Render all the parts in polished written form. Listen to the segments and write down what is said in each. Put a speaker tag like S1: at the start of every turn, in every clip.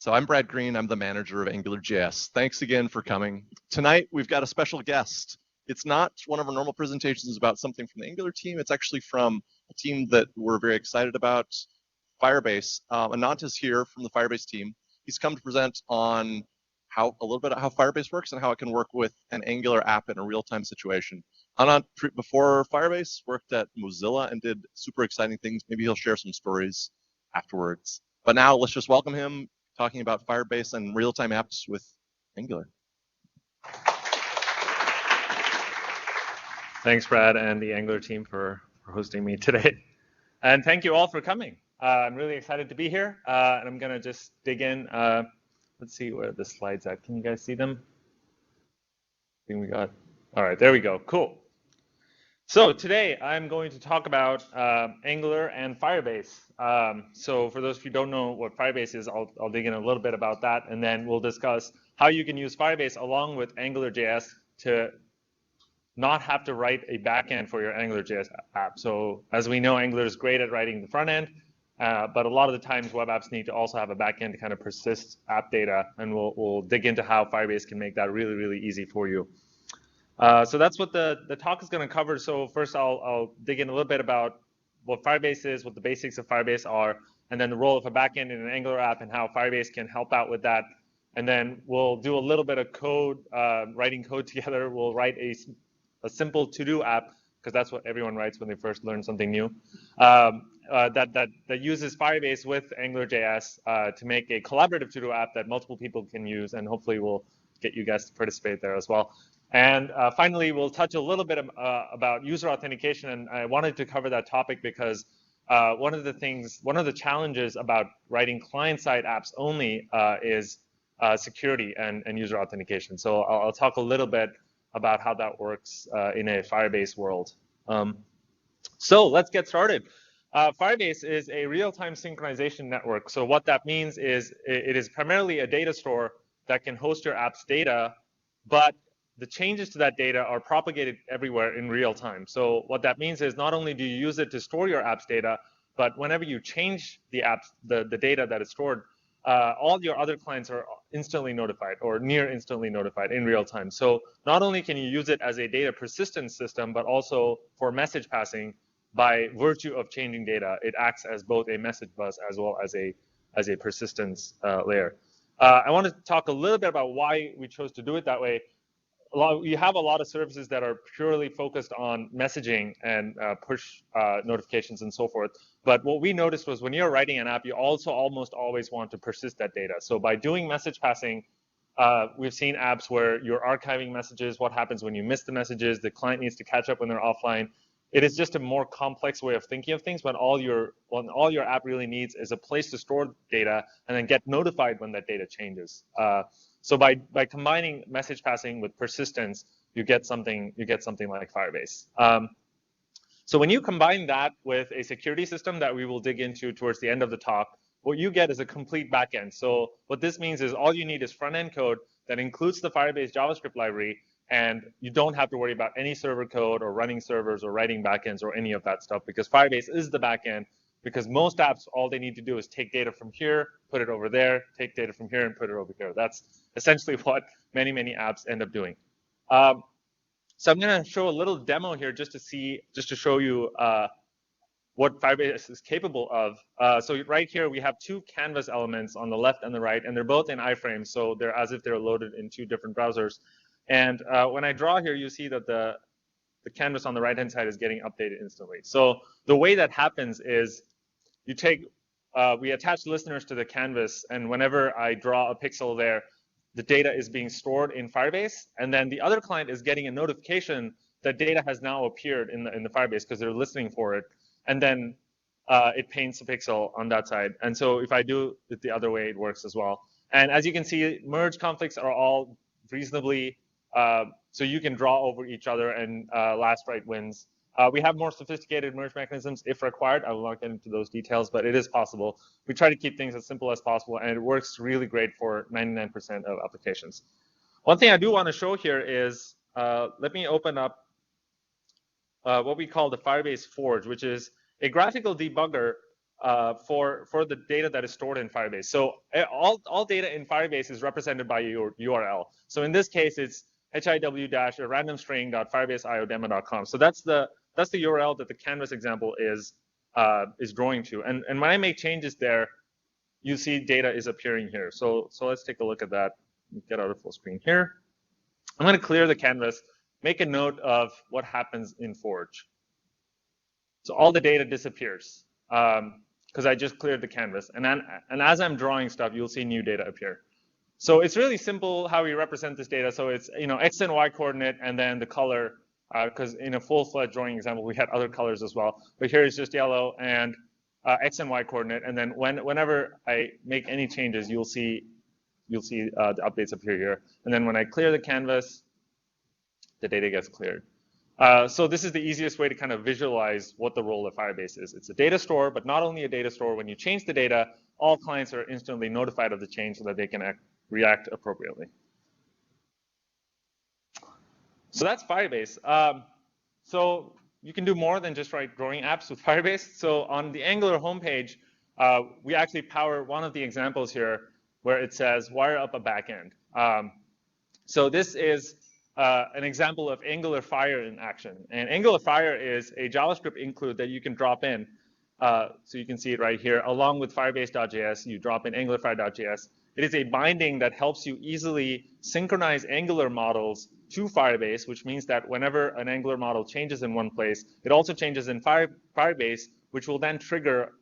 S1: So I'm Brad Green. I'm the manager of AngularJS. Thanks again for coming. Tonight, we've got a special guest. It's not one of our normal presentations about something from the Angular team. It's actually from a team that we're very excited about, Firebase. Anant is here from the Firebase team. He's come to present on a little bit of how Firebase works and how it can work with an Angular app in a real-time situation. Anant, before Firebase, worked at Mozilla and did super exciting things. Maybe he'll share some stories afterwards. But now let's just welcome him, talking about Firebase and real-time apps with Angular.
S2: Thanks, Brad, and the Angular team for hosting me today. And thank you all for coming. I'm really excited to be here, and I'm going to just dig in. Let's see where the slides at. Can you guys see them? I think we got. All right, there we go. Cool. So today I'm going to talk about Angular and Firebase. So for those of you who don't know what Firebase is, I'll dig in a little bit about that, and then we'll discuss how you can use Firebase along with AngularJS to not have to write a backend for your AngularJS app. So as we know, Angular is great at writing the front end, but a lot of the times web apps need to also have a backend to kind of persist app data, and we'll dig into how Firebase can make that really, really easy for you. So that's what the talk is going to cover. So first I'll dig in a little bit about what Firebase is, what the basics of Firebase are, and then the role of a backend in an Angular app and how Firebase can help out with that. And then we'll do a little bit of code, writing code together. We'll write a simple to-do app, because that's what everyone writes when they first learn something new, that uses Firebase with AngularJS to make a collaborative to-do app that multiple people can use, and hopefully we'll get you guys to participate there as well. And finally, we'll touch a little bit about user authentication, and I wanted to cover that topic because one of the challenges about writing client-side apps only is security and user authentication. So I'll talk a little bit about how that works in a Firebase world. So let's get started. Firebase is a real-time synchronization network. So what that means is it is primarily a data store that can host your app's data, but the changes to that data are propagated everywhere in real time. So what that means is not only do you use it to store your app's data, but whenever you change the data that is stored, all your other clients are instantly notified or near instantly notified in real time. So not only can you use it as a data persistence system, but also for message passing by virtue of changing data. It acts as both a message bus as well as a persistence layer. I want to talk a little bit about why we chose to do it that way. You have a lot of services that are purely focused on messaging and push notifications and so forth. But what we noticed was when you're writing an app, you also almost always want to persist that data. So by doing message passing, we've seen apps where you're archiving messages. What happens when you miss the messages? The client needs to catch up when they're offline. It is just a more complex way of thinking of things when all your app really needs is a place to store data and then get notified when that data changes. So by combining message passing with persistence, you get something like Firebase. So when you combine that with a security system that we will dig into towards the end of the talk, what you get is a complete backend. So what this means is all you need is front-end code that includes the Firebase JavaScript library, and you don't have to worry about any server code or running servers or writing backends or any of that stuff, because Firebase is the backend. Because most apps, all they need to do is take data from here, put it over there, take data from here, and put it over here. That's essentially what many apps end up doing. So I'm going to show a little demo here just to show you what Firebase is capable of. So right here, we have two canvas elements on the left and the right, and they're both in iframes, so they're as if they're loaded in two different browsers. And when I draw here, you see that the canvas on the right-hand side is getting updated instantly. So the way that happens is we attach listeners to the canvas, and whenever I draw a pixel there, the data is being stored in Firebase, and then the other client is getting a notification that data has now appeared in the Firebase because they're listening for it, and then it paints a pixel on that side. And so if I do it the other way, it works as well. And as you can see, merge conflicts are all reasonably, so you can draw over each other, and last right wins. We have more sophisticated merge mechanisms if required. I will not get into those details, but it is possible. We try to keep things as simple as possible, and it works really great for 99% of applications. One thing I do want to show here is, let me open up what we call the Firebase Forge, which is a graphical debugger for the data that is stored in Firebase. So all data in Firebase is represented by your URL. So in this case, it's hiw-randomstring.firebase.io-demo.com. So that's the URL that the canvas example is drawing to. And when I make changes there, you see data is appearing here. So let's take a look at that. Get out of full screen here. I'm going to clear the canvas, make a note of what happens in Forge. So all the data disappears because I just cleared the canvas. And as I'm drawing stuff, you'll see new data appear. So it's really simple how we represent this data. So it's X and Y coordinate and then the color, because in a full-fledged drawing example, we had other colors as well. But here it's just yellow and X and Y coordinate. And then whenever I make any changes, you'll see the updates appear here. And then when I clear the canvas, the data gets cleared. So this is the easiest way to kind of visualize what the role of Firebase is. It's a data store, but not only a data store. When you change the data, all clients are instantly notified of the change so that they can react appropriately. So that's Firebase. So you can do more than just write drawing apps with Firebase. So on the Angular homepage, we actually power one of the examples here where it says wire up a backend. So this is an example of Angular Fire in action. And Angular Fire is a JavaScript include that you can drop in. So you can see it right here. Along with Firebase.js, you drop in AngularFire.js. It is a binding that helps you easily synchronize Angular models to Firebase, which means that whenever an Angular model changes in one place, it also changes in Firebase, which will then trigger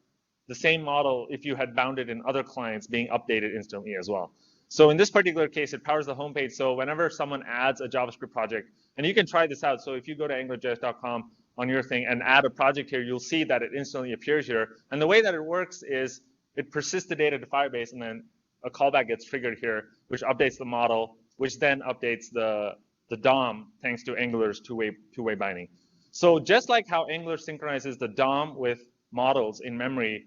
S2: the same model if you had bound it in other clients being updated instantly as well. So in this particular case, it powers the homepage. So whenever someone adds a JavaScript project, and you can try this out. So if you go to AngularJS.com on your thing and add a project here, you'll see that it instantly appears here. And the way that it works is it persists the data to Firebase, and then a callback gets triggered here, which updates the model, which then updates the DOM thanks to Angular's two-way binding. So just like how Angular synchronizes the DOM with models in memory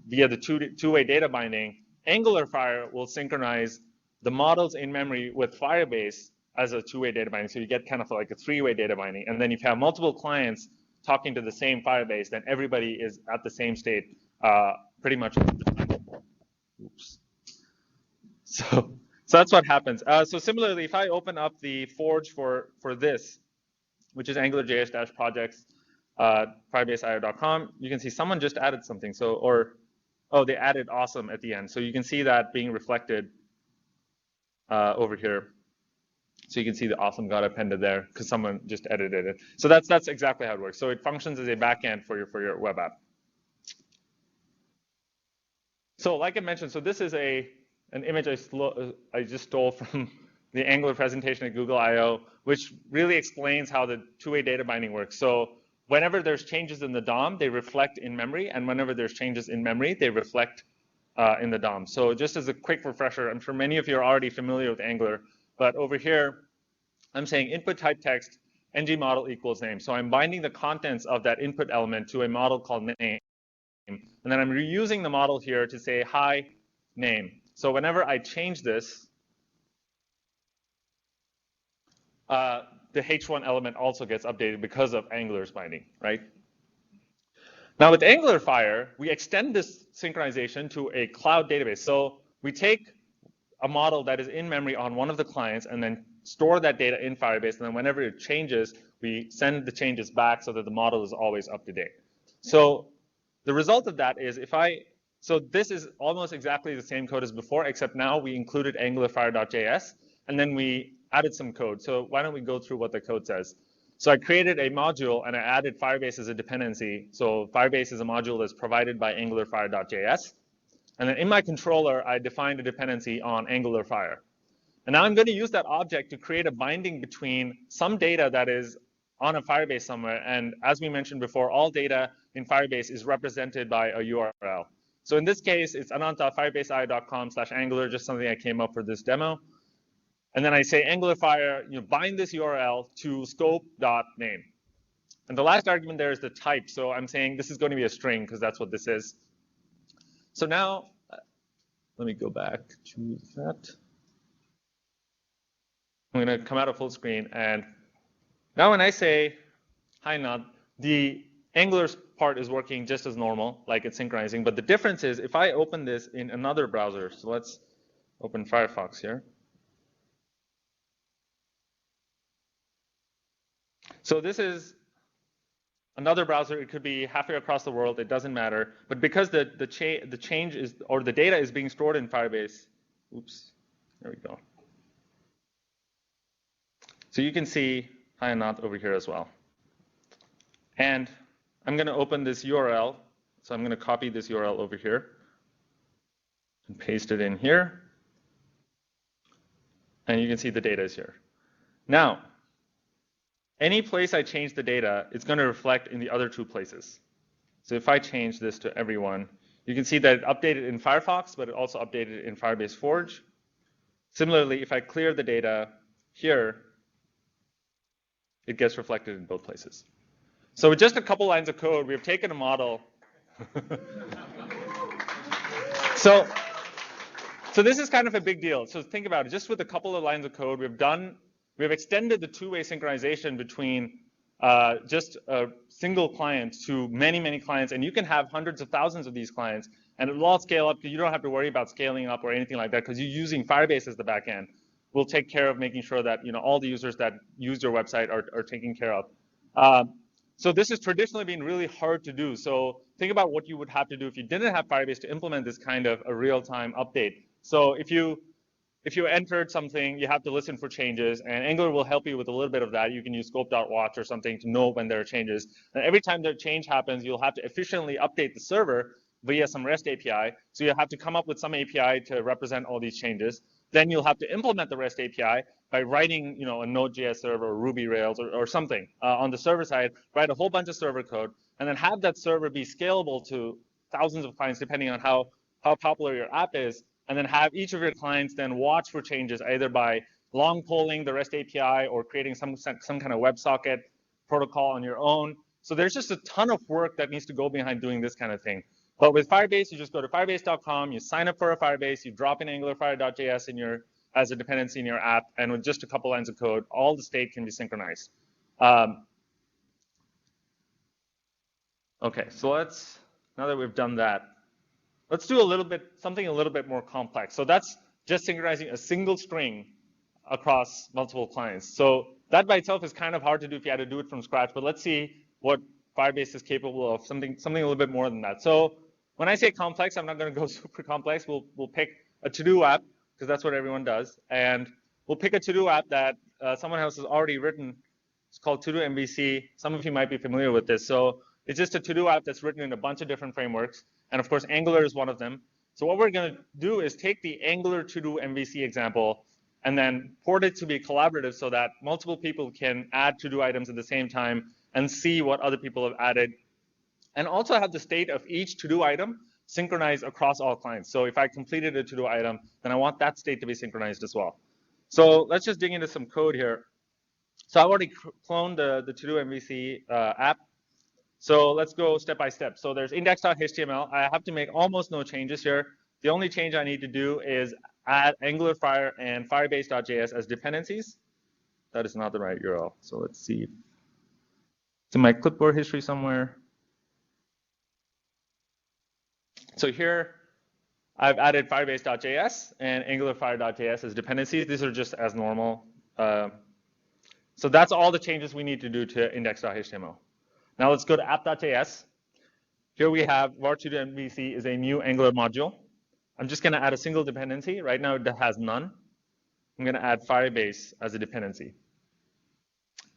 S2: via the two-way data binding, Angular Fire will synchronize the models in memory with Firebase as a two-way data binding. So you get kind of like a three-way data binding. And then if you have multiple clients talking to the same Firebase, then everybody is at the same state pretty much at the time. Oops. So that's what happens. So similarly, if I open up the Forge for this, which is AngularJS-projects, Firebase.io.com, you can see someone just added something. Oh, they added awesome at the end. So you can see that being reflected over here. So you can see the awesome got appended there because someone just edited it. So that's exactly how it works. So it functions as a backend for your web app. So like I mentioned, so this is an image I just stole from the Angular presentation at Google I/O, which really explains how the two-way data binding works. So whenever there's changes in the DOM, they reflect in memory, and whenever there's changes in memory, they reflect in the DOM. So just as a quick refresher, I'm sure many of you are already familiar with Angular, but over here, I'm saying input type text, ng model equals name. So I'm binding the contents of that input element to a model called name, and then I'm reusing the model here to say hi name. So whenever I change this, the H1 element also gets updated because of Angular's binding, right? Now with Angular Fire, we extend this synchronization to a cloud database. So we take a model that is in memory on one of the clients and then store that data in Firebase. And then whenever it changes, we send the changes back so that the model is always up to date. So the result of that is so this is almost exactly the same code as before, except now we included AngularFire.js, and then we added some code. So why don't we go through what the code says? So I created a module, and I added Firebase as a dependency. So Firebase is a module that's provided by AngularFire.js. And then in my controller, I defined a dependency on AngularFire. And now I'm going to use that object to create a binding between some data that is on a Firebase somewhere. And as we mentioned before, all data in Firebase is represented by a URL. So in this case, it's anant.firebase.io.com/Angular, just something I came up for this demo. And then I say AngularFire, bind this URL to scope.name. And the last argument there is the type. So I'm saying this is going to be a string because that's what this is. So now, let me go back to that. I'm going to come out of full screen. And now when I say, hi, Anant, the Angular's part is working just as normal, like it's synchronizing. But the difference is if I open this in another browser, so let's open Firefox here. So this is another browser. It could be halfway across the world. It doesn't matter. But because the change is, or the data is being stored in Firebase, oops, there we go. So you can see hi Anant over here as well. And I'm going to open this URL. So I'm going to copy this URL over here and paste it in here. And you can see the data is here. Now, any place I change the data, it's going to reflect in the other two places. So if I change this to everyone, you can see that it updated in Firefox, but it also updated in Firebase Forge. Similarly, if I clear the data here, it gets reflected in both places. So with just a couple lines of code, we have taken a model. So this is kind of a big deal. So think about it. Just with a couple of lines of code, we've extended the two-way synchronization between just a single client to many, many clients. And you can have hundreds of thousands of these clients. And it will all scale up because you don't have to worry about scaling up or anything like that because you're using Firebase as the backend. We'll take care of making sure that all the users that use your website are taken care of. So this has traditionally been really hard to do. So think about what you would have to do if you didn't have Firebase to implement this kind of a real-time update. So if you entered something, you have to listen for changes, and Angular will help you with a little bit of that. You can use scope.watch or something to know when there are changes. And every time that change happens, you'll have to efficiently update the server via some REST API. So you have to come up with some API to represent all these changes. Then you'll have to implement the REST API by writing, a Node.js server or Ruby Rails or something on the server side, write a whole bunch of server code, and then have that server be scalable to thousands of clients, depending on how popular your app is, and then have each of your clients then watch for changes, either by long polling the REST API or creating some kind of WebSocket protocol on your own. So there's just a ton of work that needs to go behind doing this kind of thing. But with Firebase, you just go to firebase.com, you sign up for a Firebase, you drop in AngularFire.js as a dependency in your app, and with just a couple lines of code, all the state can be synchronized. Okay, so now that we've done that, let's do something a little bit more complex. So that's just synchronizing a single string across multiple clients. So that by itself is kind of hard to do if you had to do it from scratch, but let's see what Firebase is capable of, something a little bit more than that. So when I say complex, I'm not going to go super complex. We'll pick a to-do app, because that's what everyone does. And we'll pick a to-do app that someone else has already written. It's called To-Do MVC. Some of you might be familiar with this. So it's just a to-do app that's written in a bunch of different frameworks. And of course, Angular is one of them. So what we're going to do is take the Angular To-Do MVC example and then port it to be collaborative so that multiple people can add to-do items at the same time and see what other people have added. And also have the state of each to-do item synchronized across all clients. So if I completed a to-do item, then I want that state to be synchronized as well. So let's just dig into some code here. So I already cloned the to-do MVC app. So let's go step by step. So there's index.html. I have to make almost no changes here. The only change I need to do is add AngularFire and Firebase.js as dependencies. That is not the right URL. So let's see. It's in my clipboard history somewhere. So here, I've added Firebase.js and AngularFire.js as dependencies. These are just as normal. So that's all the changes we need to do to index.html. Now let's go to app.js. Here we have var2do MVC is a new Angular module. I'm just going to add a single dependency. Right now it has none. I'm going to add Firebase as a dependency.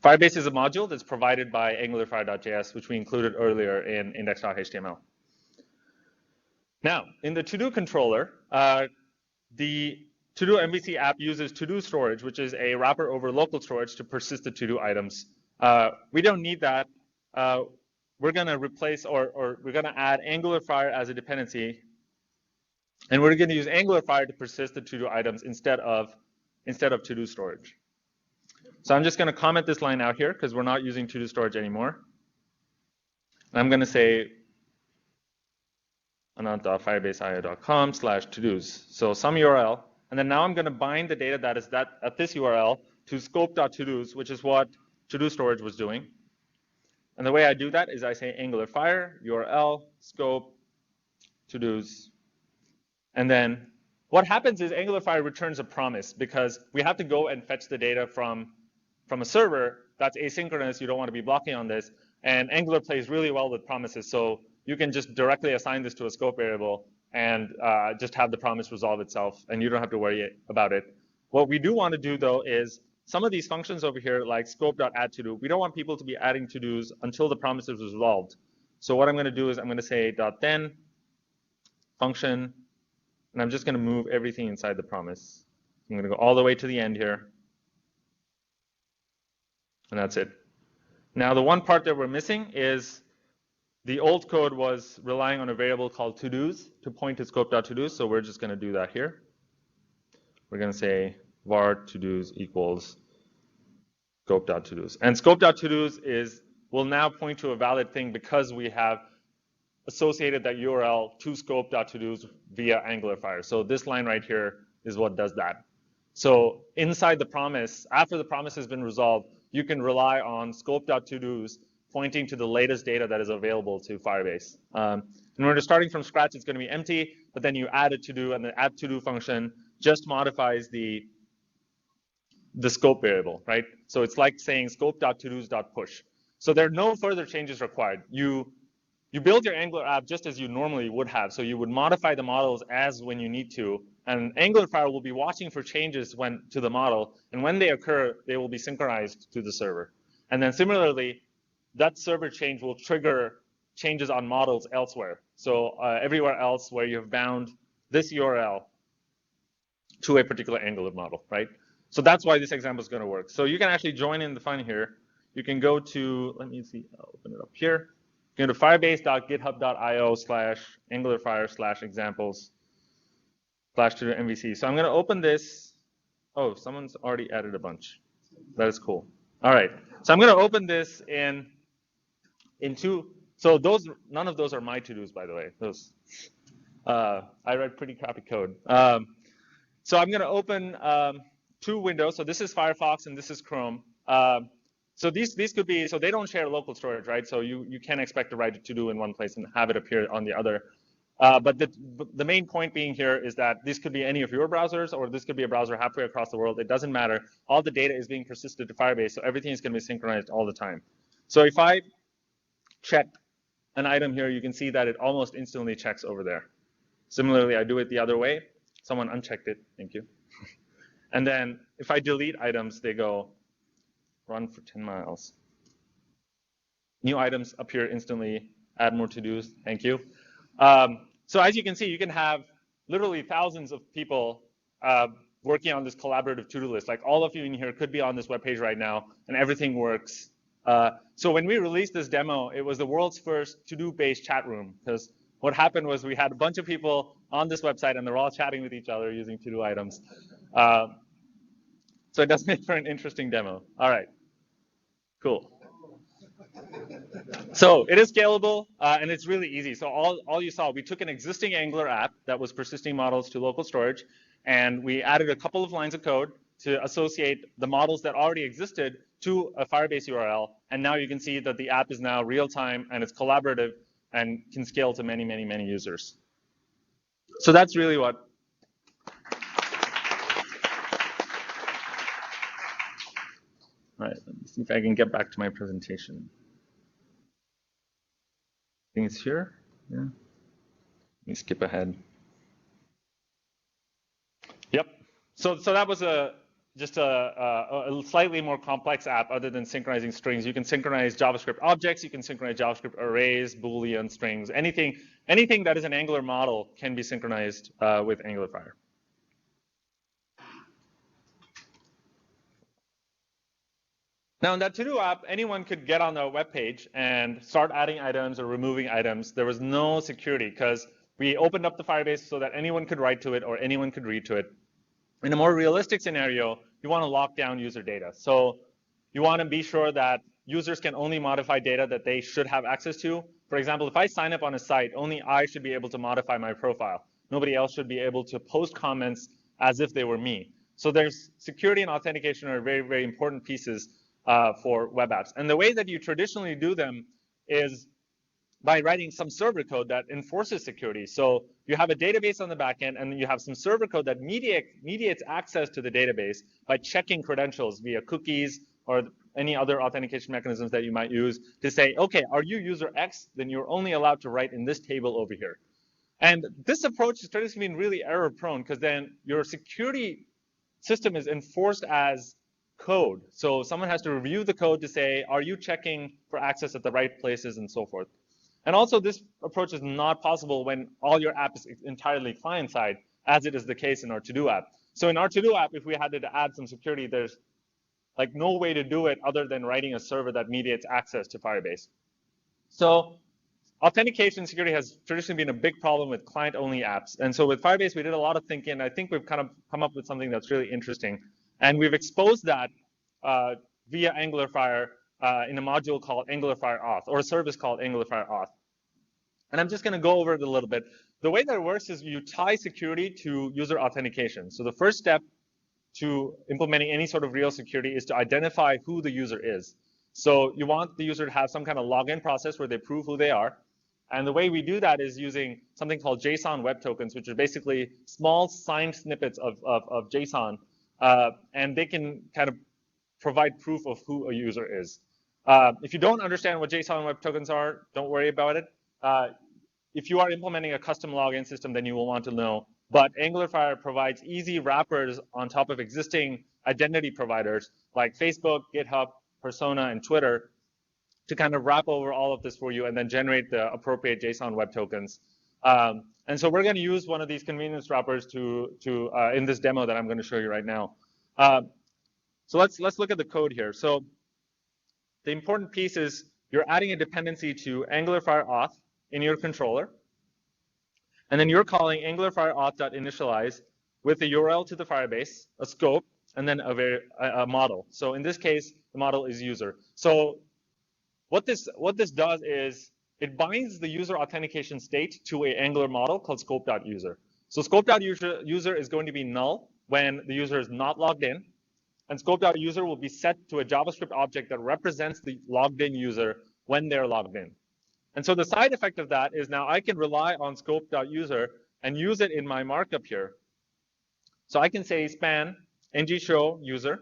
S2: Firebase is a module that's provided by AngularFire.js, which we included earlier in index.html. Now, in the to-do controller, the to-do MVC app uses to-do storage, which is a wrapper over local storage to persist the to-do items. We don't need that. We're going to replace or we're going to add AngularFire as a dependency. And we're going to use AngularFire to persist the to-do items instead of to-do storage. So I'm just going to comment this line out here because we're not using to-do storage anymore. And I'm going to say anant.firebase.io.com/todos. So some URL. And then now I'm going to bind the data that is at this URL to scope.todos, which is what to-do storage was doing. And the way I do that is I say Angular Fire, URL, scope, to-dos. And then what happens is Angular Fire returns a promise because we have to go and fetch the data from a server that's asynchronous. You don't want to be blocking on this. And Angular plays really well with promises. So you can just directly assign this to a scope variable and just have the promise resolve itself. And you don't have to worry about it. What we do want to do, though, is some of these functions over here, like scope.addToDo, we don't want people to be adding to-dos until the promise is resolved. So what I'm going to do is I'm going to say .then function, and I'm just going to move everything inside the promise. I'm going to go all the way to the end here. And that's it. Now, the one part that we're missing is the old code was relying on a variable called to-dos to point to scope.todos, so we're just going to do that here. We're going to say var to-dos equals scope.todos. And scope.todos will now point to a valid thing because we have associated that URL to scope.todos via Angular Fire. So this line right here is what does that. So inside the promise, after the promise has been resolved, you can rely on scope.todos pointing to the latest data that is available to Firebase. And when you're starting from scratch, it's going to be empty, but then you add a to-do, and the add to-do function just modifies the scope variable, right? So it's like saying scope.todos.push. So there are no further changes required. You build your Angular app just as you normally would have. So you would modify the models as when you need to. And Angular Fire will be watching for changes to the model. And when they occur, they will be synchronized to the server. And then similarly, that server change will trigger changes on models elsewhere. So everywhere else where you have bound this URL to a particular Angular model, right? So that's why this example is going to work. So you can actually join in the fun here. You can go to, let me see, I'll open it up here. Go to firebase.github.io/angularfire/examples/to-do-MVC. So I'm going to open this. Oh, someone's already added a bunch. That is cool. All right. So I'm going to open this in two. So none of those are my to-dos, by the way. Those I write pretty crappy code. So I'm going to open two windows. So this is Firefox and this is Chrome. So these could be, so they don't share local storage, right? So you can't expect to write a to-do in one place and have it appear on the other. But the main point being here is that this could be any of your browsers, or this could be a browser halfway across the world. It doesn't matter. All the data is being persisted to Firebase, so everything is going to be synchronized all the time. So if I check an item here, you can see that it almost instantly checks over there. Similarly, I do it the other way. Someone unchecked it. Thank you. And then if I delete items, they go run for 10 miles. New items appear instantly. Add more to-dos. Thank you. So as you can see, you can have literally thousands of people working on this collaborative to-do list. Like all of you in here could be on this web page right now, and everything works. So when we released this demo, it was the world's first to-do-based chat room, because what happened was we had a bunch of people on this website, and they're all chatting with each other using to-do items. So it does make for an interesting demo. All right, cool. So it is scalable, and it's really easy. So all you saw, we took an existing Angular app that was persisting models to local storage, and we added a couple of lines of code to associate the models that already existed to a Firebase URL. And now you can see that the app is now real-time, and it's collaborative, and can scale to many, many, many users. So that's really what. All right, let me see if I can get back to my presentation. I think it's here. Yeah. Let me skip ahead. Yep. So that was just a slightly more complex app other than synchronizing strings. You can synchronize JavaScript objects. You can synchronize JavaScript arrays, Boolean strings. Anything that is an Angular model can be synchronized with Angular Fire. Now in that to-do app, anyone could get on the web page and start adding items or removing items. There was no security because we opened up the Firebase so that anyone could write to it or anyone could read to it. In a more realistic scenario, you want to lock down user data. So you want to be sure that users can only modify data that they should have access to. For example, if I sign up on a site, only I should be able to modify my profile. Nobody else should be able to post comments as if they were me. So there's security and authentication are very, very important pieces for web apps. And the way that you traditionally do them is by writing some server code that enforces security. So you have a database on the back end, and you have some server code that mediates access to the database by checking credentials via cookies or any other authentication mechanisms that you might use to say, okay, are you user X? Then you're only allowed to write in this table over here. And this approach has traditionally been really error prone, because then your security system is enforced as code. So someone has to review the code to say, are you checking for access at the right places and so forth. And also, this approach is not possible when all your app is entirely client-side, as it is the case in our To-Do app. So in our To-Do app, if we had to add some security, there's like no way to do it other than writing a server that mediates access to Firebase. So authentication security has traditionally been a big problem with client-only apps. And so with Firebase, we did a lot of thinking. I think we've kind of come up with something that's really interesting. And we've exposed that via AngularFire in a module called AngularFire Auth, or a service called AngularFire Auth. And I'm just going to go over it a little bit. The way that it works is you tie security to user authentication. So the first step to implementing any sort of real security is to identify who the user is. So you want the user to have some kind of login process where they prove who they are. And the way we do that is using something called JSON web tokens, which are basically small signed snippets of JSON. And they can kind of provide proof of who a user is. If you don't understand what JSON web tokens are, don't worry about it. If you are implementing a custom login system, then you will want to know. But AngularFire provides easy wrappers on top of existing identity providers like Facebook, GitHub, Persona, and Twitter to kind of wrap over all of this for you and then generate the appropriate JSON web tokens. And so we're going to use one of these convenience wrappers in this demo that I'm going to show you right now. So let's look at the code here. So the important piece is you're adding a dependency to AngularFire Auth in your controller. And then you're calling AngularFire Auth.initialize with a URL to the Firebase, a scope, and then a model. So in this case, the model is user. So what this does is it binds the user authentication state to an Angular model called scope.user. So scope.user is going to be null when the user is not logged in. And scope.user will be set to a JavaScript object that represents the logged in user when they're logged in. And so the side effect of that is now I can rely on scope.user and use it in my markup here. So I can say span ng show user,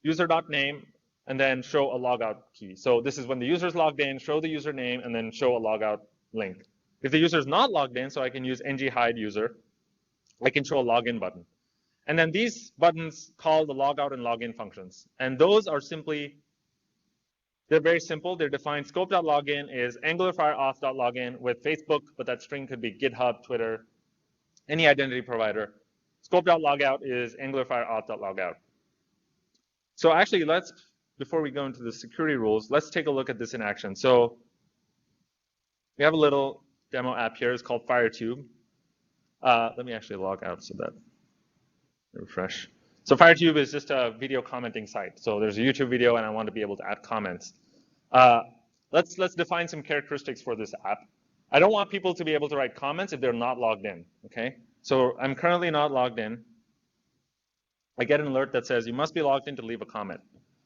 S2: user.name, and then show a logout key. So this is when the user is logged in, show the username, and then show a logout link. If the user is not logged in, so I can use ng hide user, I can show a login button. And then these buttons call the logout and login functions. And those are simply, they're very simple. They're defined. Scope.login is AngularFire Auth.login with Facebook, but that string could be GitHub, Twitter, any identity provider. Scope.logout is AngularFire Auth.logout. So actually, before we go into the security rules, let's take a look at this in action. So we have a little demo app here. It's called FireTube. Let me actually log out so that refresh. So FireTube is just a video commenting site. So there's a YouTube video, and I want to be able to add comments. Let's define some characteristics for this app. I don't want people to be able to write comments if they're not logged in. Okay. So I'm currently not logged in. I get an alert that says you must be logged in to leave a comment.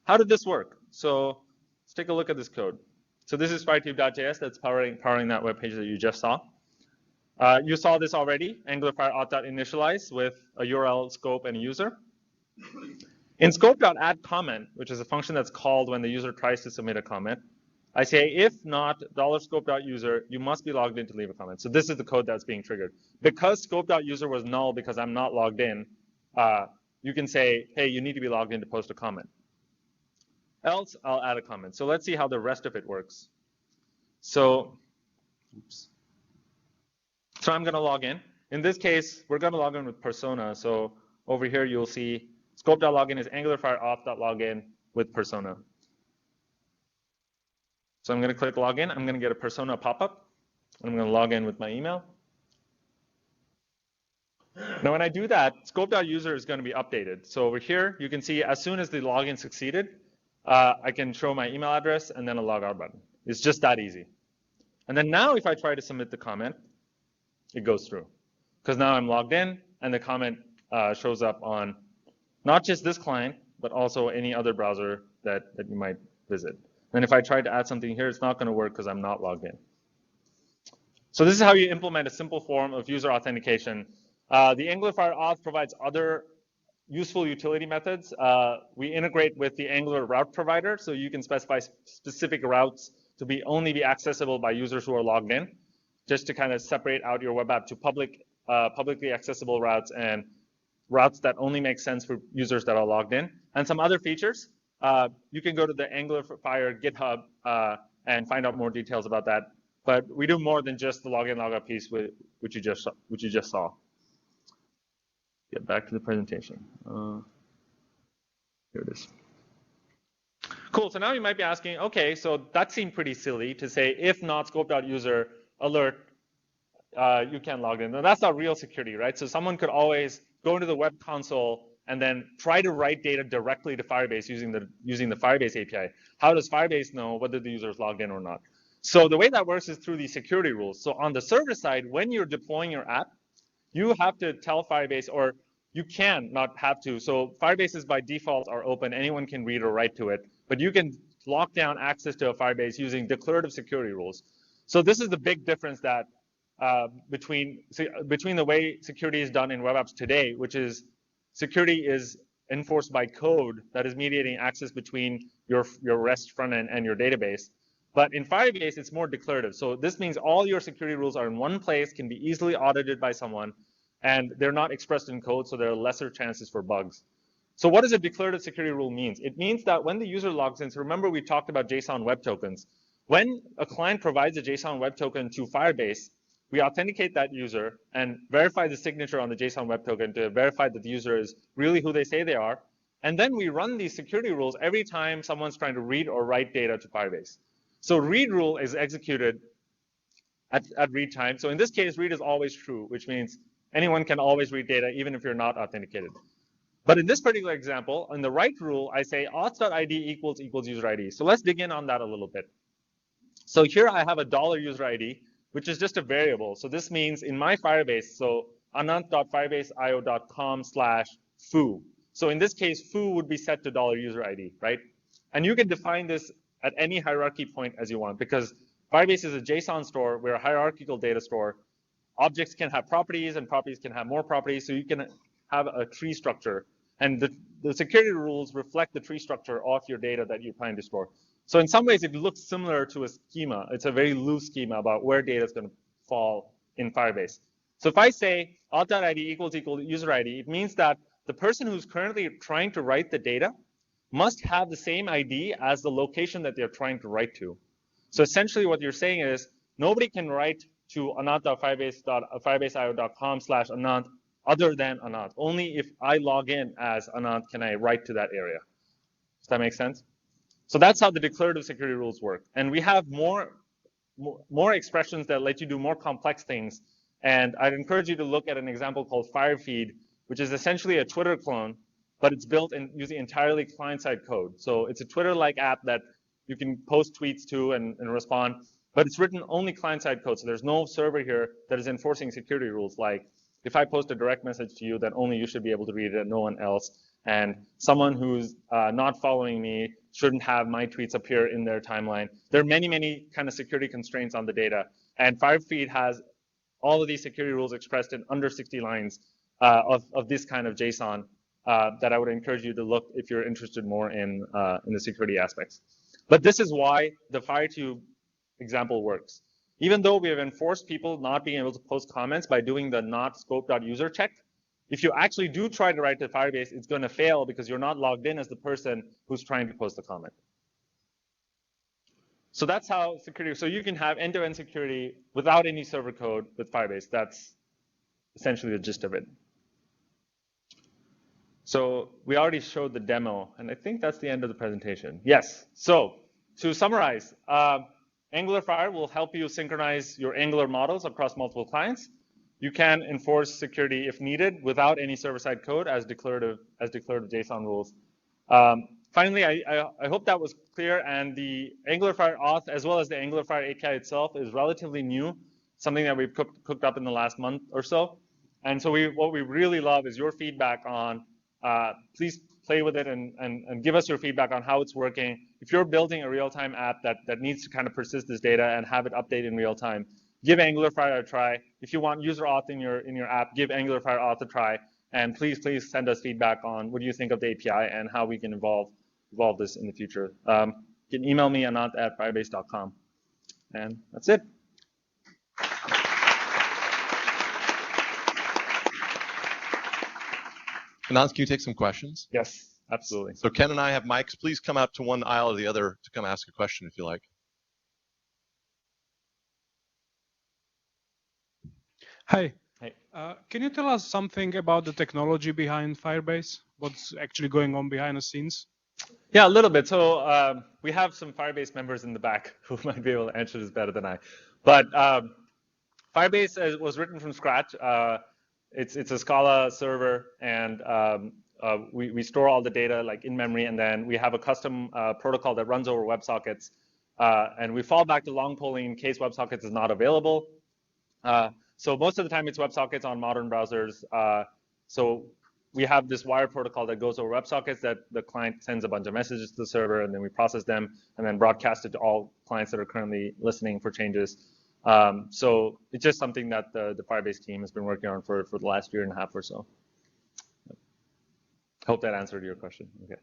S2: How did this work? So let's take a look at this code. So this is firetube.js that's powering that web page that you just saw. You saw this already, AngularFire Auth.initialize with a URL, scope, and a user. In scope.addComment, which is a function that's called when the user tries to submit a comment, I say if not $scope.user, you must be logged in to leave a comment. So this is the code that's being triggered. Because scope.user was null because I'm not logged in, you can say, hey, you need to be logged in to post a comment. Else, I'll add a comment. So let's see how the rest of it works. So, I'm going to log in. In this case, we're going to log in with Persona. So over here, you'll see scope.login is AngularFire Auth.login with Persona. So I'm going to click login. I'm going to get a Persona pop-up. I'm going to log in with my email. Now, when I do that, scope.user is going to be updated. So over here, you can see as soon as the login succeeded, I can show my email address and then a logout button. It's just that easy. And then now if I try to submit the comment, it goes through. Because now I'm logged in, and the comment shows up on not just this client, but also any other browser that you might visit. And if I try to add something here, it's not going to work because I'm not logged in. So this is how you implement a simple form of user authentication. The AngularFire auth provides other useful utility methods. We integrate with the Angular route provider, so you can specify specific routes to only be accessible by users who are logged in, just to kind of separate out your web app to publicly accessible routes and routes that only make sense for users that are logged in. And some other features, you can go to the AngularFire GitHub and find out more details about that. But we do more than just the login logout piece, which you just saw. Get back to the presentation. Here it is. Cool. So now you might be asking, okay, so that seemed pretty silly to say if not scope.user alert, you can log in. Now that's not real security, right? So someone could always go into the web console and then try to write data directly to Firebase using the Firebase API. How does Firebase know whether the user is logged in or not? So the way that works is through these security rules. So on the server side, when you're deploying your app, you have to tell Firebase, or you can not have to. So Firebases by default are open. Anyone can read or write to it. But you can lock down access to a Firebase using declarative security rules. So this is the big difference that between the way security is done in web apps today, which is security is enforced by code that is mediating access between your REST front end and your database. But in Firebase, it's more declarative. So this means all your security rules are in one place, can be easily audited by someone, and they're not expressed in code, so there are lesser chances for bugs. So what does a declarative security rule mean? It means that when the user logs in, so remember we talked about JSON web tokens. When a client provides a JSON web token to Firebase, we authenticate that user and verify the signature on the JSON web token to verify that the user is really who they say they are. And then we run these security rules every time someone's trying to read or write data to Firebase. So read rule is executed at read time. So in this case, read is always true, which means anyone can always read data, even if you're not authenticated. But in this particular example, in the write rule, I say auth.id equals user ID. So let's dig in on that a little bit. So here I have a $user ID, which is just a variable. So this means in my Firebase, so anant.firebaseio.com/foo. So in this case, foo would be set to $user ID, right? And you can define this at any hierarchy point as you want, because Firebase is a JSON store. We're a hierarchical data store. Objects can have properties, and properties can have more properties, so you can have a tree structure. And the security rules reflect the tree structure of your data that you're planning to store. So in some ways, it looks similar to a schema. It's a very loose schema about where data is going to fall in Firebase. So if I say auth.id equals user ID, it means that the person who's currently trying to write the data must have the same ID as the location that they're trying to write to. So essentially what you're saying is nobody can write to anant.firebaseio.com/Anant other than Anant. Only if I log in as Anant can I write to that area. Does that make sense? So that's how the declarative security rules work. And we have more expressions that let you do more complex things. And I'd encourage you to look at an example called Firefeed, which is essentially a Twitter clone, but it's built using entirely client-side code. So it's a Twitter-like app that you can post tweets to and respond, but it's written only client-side code. So there's no server here that is enforcing security rules like if I post a direct message to you, then only you should be able to read it and no one else. And someone who's not following me shouldn't have my tweets appear in their timeline. There are many, many kind of security constraints on the data. And Firefeed has all of these security rules expressed in under 60 lines of this kind of JSON that I would encourage you to look if you're interested more in the security aspects. But this is why the Firetube example works. Even though we have enforced people not being able to post comments by doing the not scope.user check, if you actually do try to write to Firebase, it's going to fail because you're not logged in as the person who's trying to post the comment. So that's how security, so you can have end-to-end security without any server code with Firebase. That's essentially the gist of it. So we already showed the demo, and I think that's the end of the presentation. Yes, so to summarize, AngularFire will help you synchronize your Angular models across multiple clients. You can enforce security if needed without any server-side code as declarative JSON rules. Finally, I hope that was clear, and the AngularFire auth as well as the AngularFire API itself is relatively new, something that we've cooked up in the last month or so. And so what we really love is your feedback on, please play with it and give us your feedback on how it's working. If you're building a real-time app that needs to kind of persist this data and have it update in real time, give AngularFire a try. If you want user auth in your app, give AngularFire auth a try. And please send us feedback on what do you think of the API and how we can evolve this in the future. You can email me, anant@firebase.com. And that's it.
S1: Anant, can you take some questions?
S2: Yes, absolutely.
S1: So Ken and I have mics. Please come out to one aisle or the other to come ask a question if you like.
S3: Hi.
S2: Hey.
S3: Can you tell us something about the technology behind Firebase? What's actually going on behind the scenes?
S2: Yeah, a little bit. So we have some Firebase members in the back who might be able to answer this better than I. But Firebase was written from scratch. It's a Scala server, and we store all the data like in memory, and then we have a custom protocol that runs over WebSockets, and we fall back to long polling in case WebSockets is not available. So most of the time it's WebSockets on modern browsers. So we have this wire protocol that goes over WebSockets that the client sends a bunch of messages to the server, and then we process them and then broadcast it to all clients that are currently listening for changes. So it's just something that the Firebase team has been working on for the last year and a half or so. Hope that answered your question. Okay.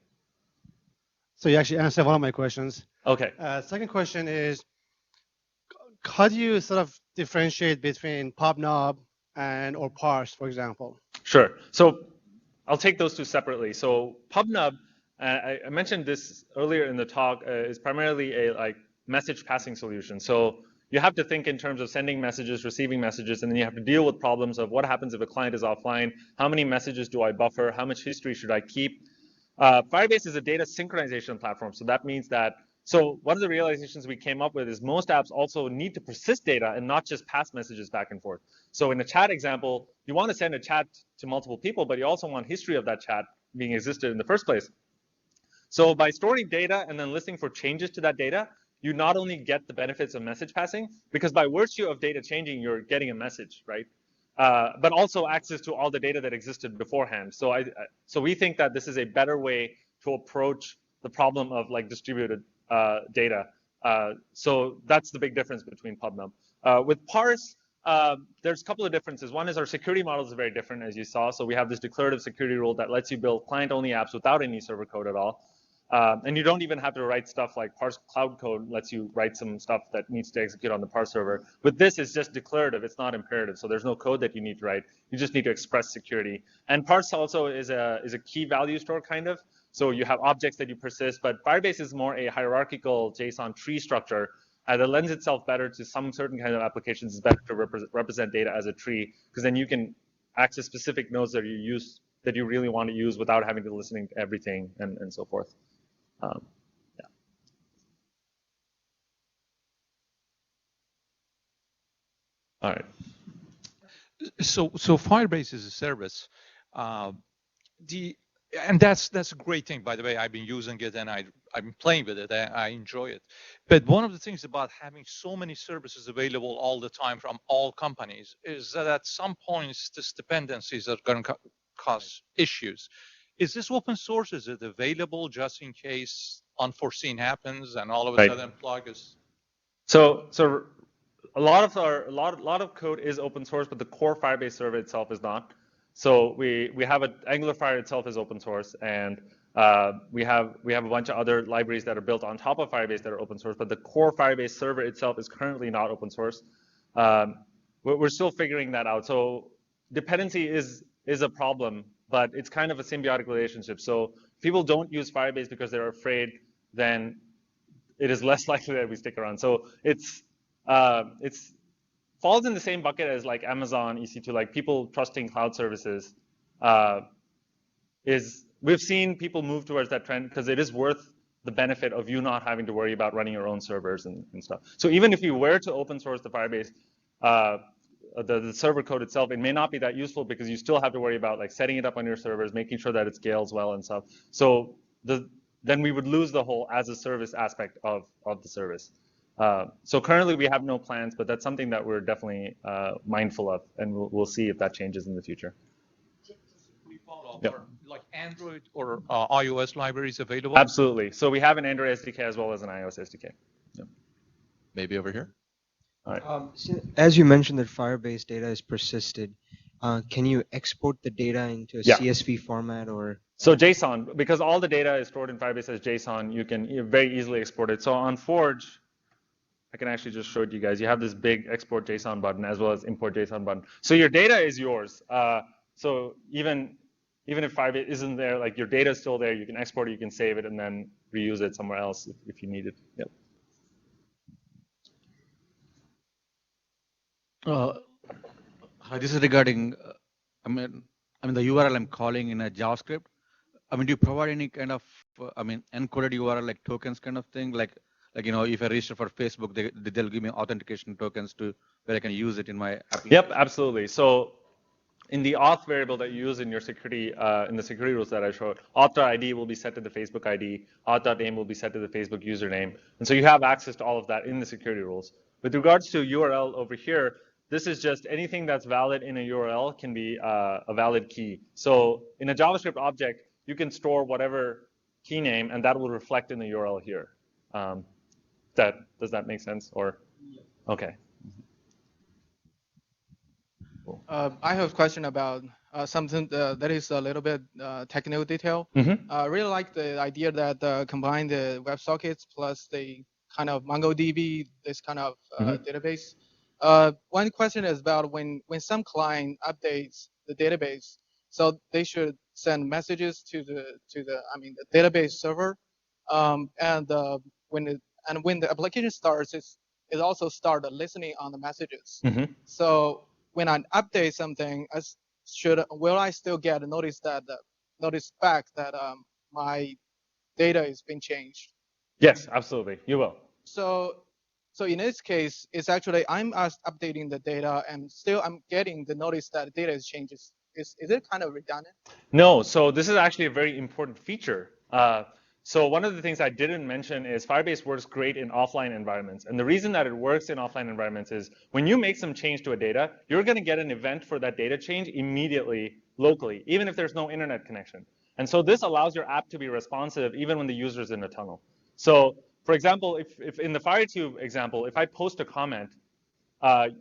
S4: So you actually answered one of my questions.
S2: Okay.
S4: Second question is, how do you sort of differentiate between PubNub or parse, for example?
S2: Sure. So I'll take those two separately. So PubNub, I mentioned this earlier in the talk, is primarily a message passing solution. So you have to think in terms of sending messages, receiving messages, and then you have to deal with problems of what happens if a client is offline, how many messages do I buffer, how much history should I keep. Firebase is a data synchronization platform. So that means that, so one of the realizations we came up with is most apps also need to persist data and not just pass messages back and forth. So in a chat example, you want to send a chat to multiple people, but you also want history of that chat being existed in the first place. So by storing data and then listening for changes to that data, you not only get the benefits of message passing, because by virtue of data changing, you're getting a message, right? But also access to all the data that existed beforehand. So we think that this is a better way to approach the problem of distributed data. So that's the big difference between PubNub. With parse, there's a couple of differences. One is our security model is very different, as you saw. So we have this declarative security rule that lets you build client-only apps without any server code at all. And you don't even have to write stuff like parse cloud code lets you write some stuff that needs to execute on the parse server. With this, it's just declarative. It's not imperative. So there's no code that you need to write. You just need to express security. And parse also is a key value store kind of. So you have objects that you persist, but Firebase is more a hierarchical JSON tree structure that lends itself better to some certain kind of applications. It's better to represent data as a tree, because then you can access specific nodes that you really want to use without having to listen to everything and so forth. Yeah. All right.
S5: So Firebase is a service. And that's a great thing, by the way. I've been using it and I've been playing with it. I enjoy it. But one of the things about having so many services available all the time from all companies is that at some points, these dependencies are going to cause issues. Is this open source? Is it available just in case unforeseen happens and all of a sudden plug is?
S2: So a lot of code is open source, but the core Firebase server itself is not. So we have AngularFire itself is open source, and we have a bunch of other libraries that are built on top of Firebase that are open source, but the core Firebase server itself is currently not open source. We're still figuring that out. So dependency is a problem, but it's kind of a symbiotic relationship. So if people don't use Firebase because they're afraid, then it is less likely that we stick around. So it's falls in the same bucket as like Amazon EC2, like people trusting cloud services. We've seen people move towards that trend because it is worth the benefit of you not having to worry about running your own servers and stuff. So even if you were to open source the Firebase, the server code itself, it may not be that useful because you still have to worry about like setting it up on your servers, making sure that it scales well and stuff. So then we would lose the whole as a service aspect of the service. So currently we have no plans, but that's something that we're definitely mindful of, and we'll see if that changes in the future.
S5: Just a brief
S2: Yep.
S5: Are like Android or iOS libraries available?
S2: Absolutely. So we have an Android SDK as well as an iOS SDK. Yep.
S1: Maybe over here.
S2: All right.
S6: So as you mentioned that Firebase data is persisted, can you export the data into a
S2: Yeah.
S6: CSV format or?
S2: So JSON, because all the data is stored in Firebase as JSON, you can very easily export it. So on Forge, I can actually just show it to you guys. You have this big export JSON button as well as import JSON button. So your data is yours. So even if Firebase isn't there, like your data is still there. You can export it, you can save it, and then reuse it somewhere else if you need it. Yep.
S7: This is regarding, I mean the URL I'm calling in a JavaScript. I mean, do you provide any kind of, encoded URL like tokens kind of thing? Like if I register for Facebook, they'll give me authentication tokens to where I can use it in my application.
S2: Yep, absolutely. So in the auth variable that you use in your security, in the security rules that I showed, auth.id will be set to the Facebook ID, auth.name will be set to the Facebook username. And so you have access to all of that in the security rules. With regards to URL over here, this is just anything that's valid in a URL can be a valid key. So in a JavaScript object, you can store whatever key name, and that will reflect in the URL here. Does that make sense? Or okay.
S8: Cool. I have a question about something that is a little bit technical detail. I really like the idea that combine the WebSockets plus the kind of MongoDB, this kind of database. One question is about when some client updates the database, so they should send messages to the database server, and when the application starts, it also start listening on the messages. So when I update something, will I still get a notice back that my data is being changed?
S2: Yes, absolutely, you will.
S8: So in this case, it's actually I'm updating the data and still I'm getting the notice that data is changes. Is it kind of redundant?
S2: No, so this is actually a very important feature. So one of the things I didn't mention is Firebase works great in offline environments. And the reason that it works in offline environments is when you make some change to a data, you're going to get an event for that data change immediately locally, even if there's no internet connection. And so this allows your app to be responsive even when the user's in a tunnel. So for example, if in the FireTube example, if I post a comment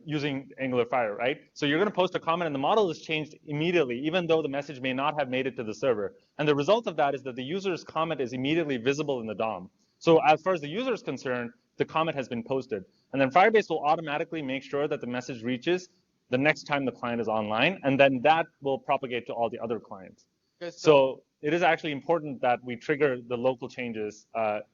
S2: using Angular Fire, right? So you're going to post a comment and the model is changed immediately, even though the message may not have made it to the server. And the result of that is that the user's comment is immediately visible in the DOM. So as far as the user is concerned, the comment has been posted. And then Firebase will automatically make sure that the message reaches the next time the client is online, and then that will propagate to all the other clients.
S8: Okay,
S2: so it is actually important that we trigger the local changes,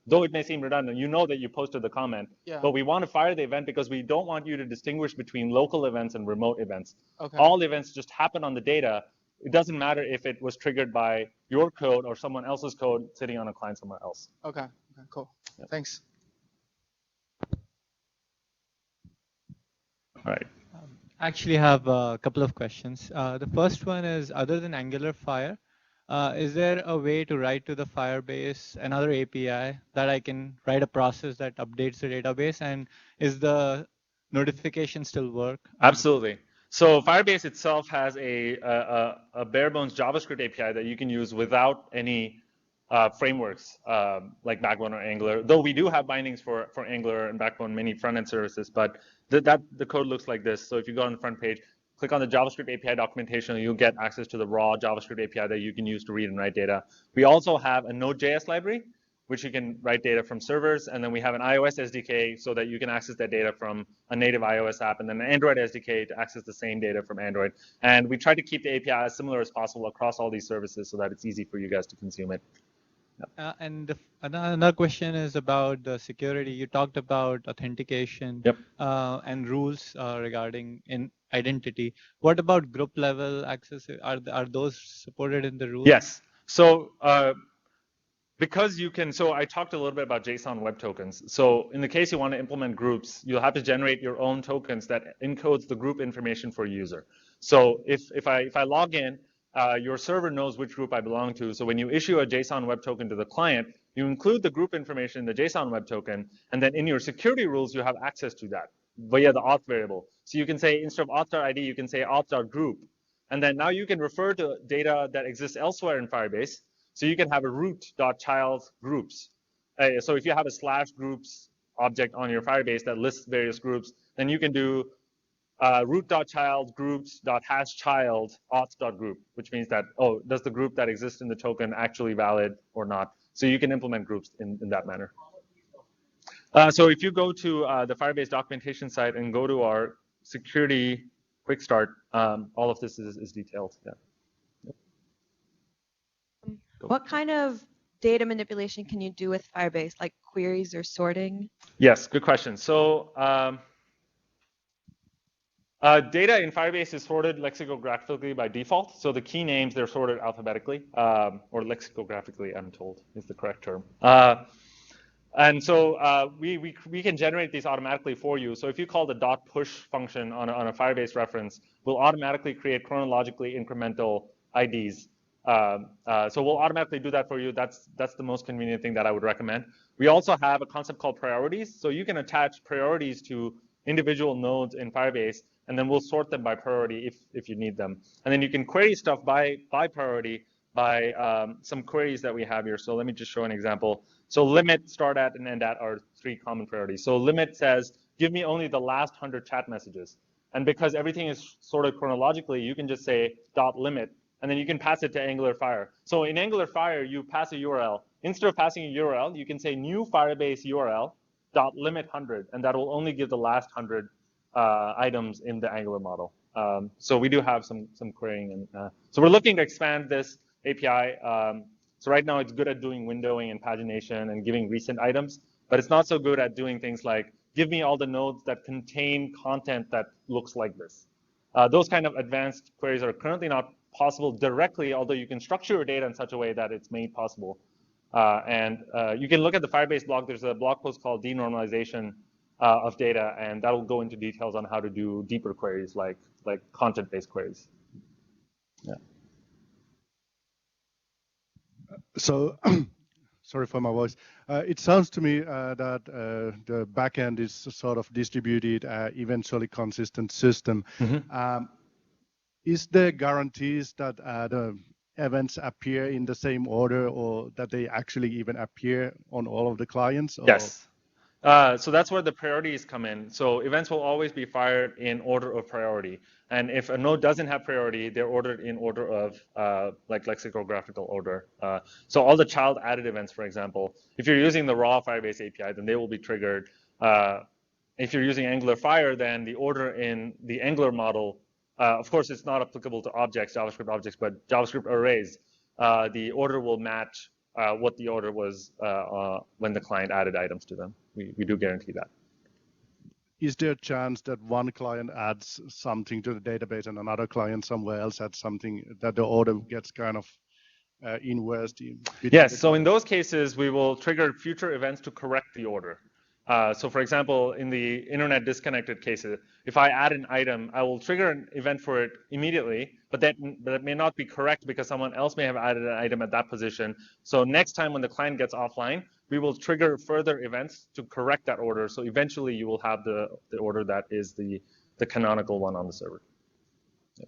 S2: though it may seem redundant. You know that you posted the comment, but we want to fire the event because we don't want you to distinguish between local events and remote events.
S8: Okay.
S2: All the events just happen on the data. It doesn't matter if it was triggered by your code or someone else's code sitting on a client somewhere else.
S8: Okay, cool. Yep. Thanks.
S2: All right.
S9: Actually, have a couple of questions. The first one is, other than Angular Fire, is there a way to write to the Firebase another API that I can write a process that updates the database? And is the notification still work?
S2: Absolutely. So Firebase itself has a bare bones JavaScript API that you can use without any frameworks like Backbone or Angular. Though we do have bindings for Angular and Backbone, many front-end services, but the code looks like this. So if you go on the front page, click on the JavaScript API documentation, you'll get access to the raw JavaScript API that you can use to read and write data. We also have a Node.js library, which you can write data from servers, and then we have an iOS SDK so that you can access that data from a native iOS app, and then an Android SDK to access the same data from Android. And we try to keep the API as similar as possible across all these services so that it's easy for you guys to consume it.
S9: And another question is about the security. You talked about authentication and rules regarding identity. What about group level access? Are those supported in the rules?
S2: Yes. So because you can, so I talked a little bit about JSON web tokens. So in the case you want to implement groups, you'll have to generate your own tokens that encodes the group information for a user. So if I log in, your server knows which group I belong to. So when you issue a JSON web token to the client, you include the group information in the JSON web token, and then in your security rules, you have access to that via the auth variable. So you can say, instead of auth.id, you can say auth.group. And then now you can refer to data that exists elsewhere in Firebase. So you can have a root.child groups. So if you have a /groups object on your Firebase that lists various groups, then you can do root.child groups.hashchild auth.group, which means that, oh, does the group that exists in the token actually valid or not? So you can implement groups in that manner. So if you go to the Firebase documentation site and go to our security quick start, all of this is detailed. Yeah.
S10: What kind of data manipulation can you do with Firebase, like queries or sorting?
S2: Yes, good question. So data in Firebase is sorted lexicographically by default. So the key names, they're sorted alphabetically, or lexicographically, I'm told is the correct term. And so we can generate these automatically for you. So if you call the .push function on a Firebase reference, we'll automatically create chronologically incremental IDs. So we'll automatically do that for you. That's the most convenient thing that I would recommend. We also have a concept called priorities. So you can attach priorities to individual nodes in Firebase, and then we'll sort them by priority if you need them. And then you can query stuff by priority by some queries that we have here. So let me just show an example. So limit, start at, and end at are 3 common priorities. So limit says, give me only the last 100 chat messages. And because everything is sorted chronologically, you can just say .limit, and then you can pass it to Angular Fire. So in Angular Fire, you pass a URL. Instead of passing a URL, you can say new Firebase URL .limit 100, and that will only give the last 100 items in the Angular model. So we do have some querying, and so we're looking to expand this API. So right now it's good at doing windowing and pagination and giving recent items, but it's not so good at doing things like give me all the nodes that contain content that looks like this. Those kind of advanced queries are currently not possible directly, although you can structure your data in such a way that it's made possible. And you can look at the Firebase blog. There's a blog post called Denormalization of Data, and that'll go into details on how to do deeper queries like content-based queries. Yeah.
S11: So, sorry for my voice. It sounds to me that the backend is sort of distributed, eventually consistent system.
S2: Mm-hmm.
S11: Is there guarantees that the events appear in the same order, or that they actually even appear on all of the clients? Or?
S2: Yes. So that's where the priorities come in. So events will always be fired in order of priority. And if a node doesn't have priority, they're ordered in order of like lexicographical order. So all the child added events, for example, if you're using the raw Firebase API, then they will be triggered. If you're using Angular Fire, then the order in the Angular model, of course, it's not applicable to objects, JavaScript objects, but JavaScript arrays, the order will match what the order was when the client added items to them. We do guarantee that.
S11: Is there a chance that one client adds something to the database and another client somewhere else adds something, that the order gets kind of inversed?
S2: Yes, so in those cases, we will trigger future events to correct the order. So for example, in the internet disconnected cases, if I add an item, I will trigger an event for it immediately, but that may not be correct because someone else may have added an item at that position. So next time when the client gets offline, we will trigger further events to correct that order. So eventually you will have the order that is the canonical one on the server. Yeah.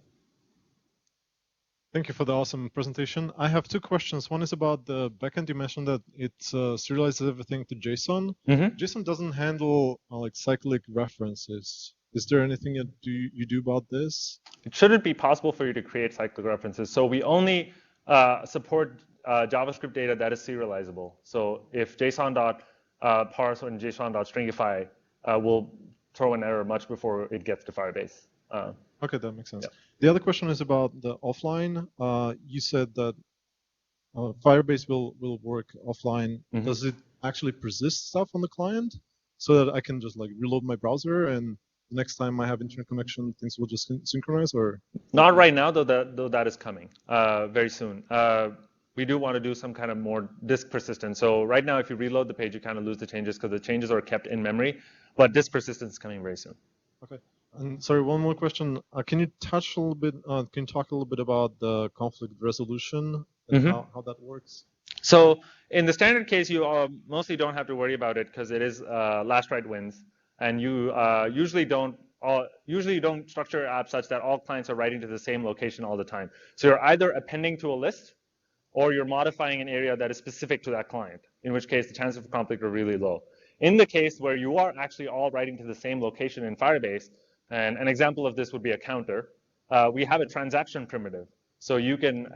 S12: Thank you for the awesome presentation. I have 2 questions. One is about the backend. You mentioned that it serializes everything to JSON.
S2: Mm-hmm.
S12: JSON doesn't handle like cyclic references. Is there anything you do about this?
S2: It shouldn't be possible for you to create cyclic references. So we only support JavaScript data that is serializable. So if JSON.parse and JSON.stringify will throw an error much before it gets to Firebase.
S12: Okay, that makes sense.
S2: Yeah.
S12: The other question is about the offline. You said that Firebase will work offline.
S2: Mm-hmm.
S12: Does it actually persist stuff on the client so that I can just like reload my browser and the next time I have internet connection, things will just synchronize? Or
S2: not right now, though that is coming very soon. We do want to do some kind of more disk persistence. So right now, if you reload the page, you kind of lose the changes because the changes are kept in memory. But disk persistence is coming very soon.
S12: Okay. And sorry, one more question. Can you touch a little bit? Can you talk a little bit about the conflict resolution and
S2: Mm-hmm.
S12: how that works?
S2: So in the standard case, you mostly don't have to worry about it because it is last write wins, and you usually don't usually you don't structure your app such that all clients are writing to the same location all the time. So you're either appending to a list, or you're modifying an area that is specific to that client, in which case the chances of conflict are really low. In the case where you are actually all writing to the same location in Firebase, and an example of this would be a counter, we have a transaction primitive. So you can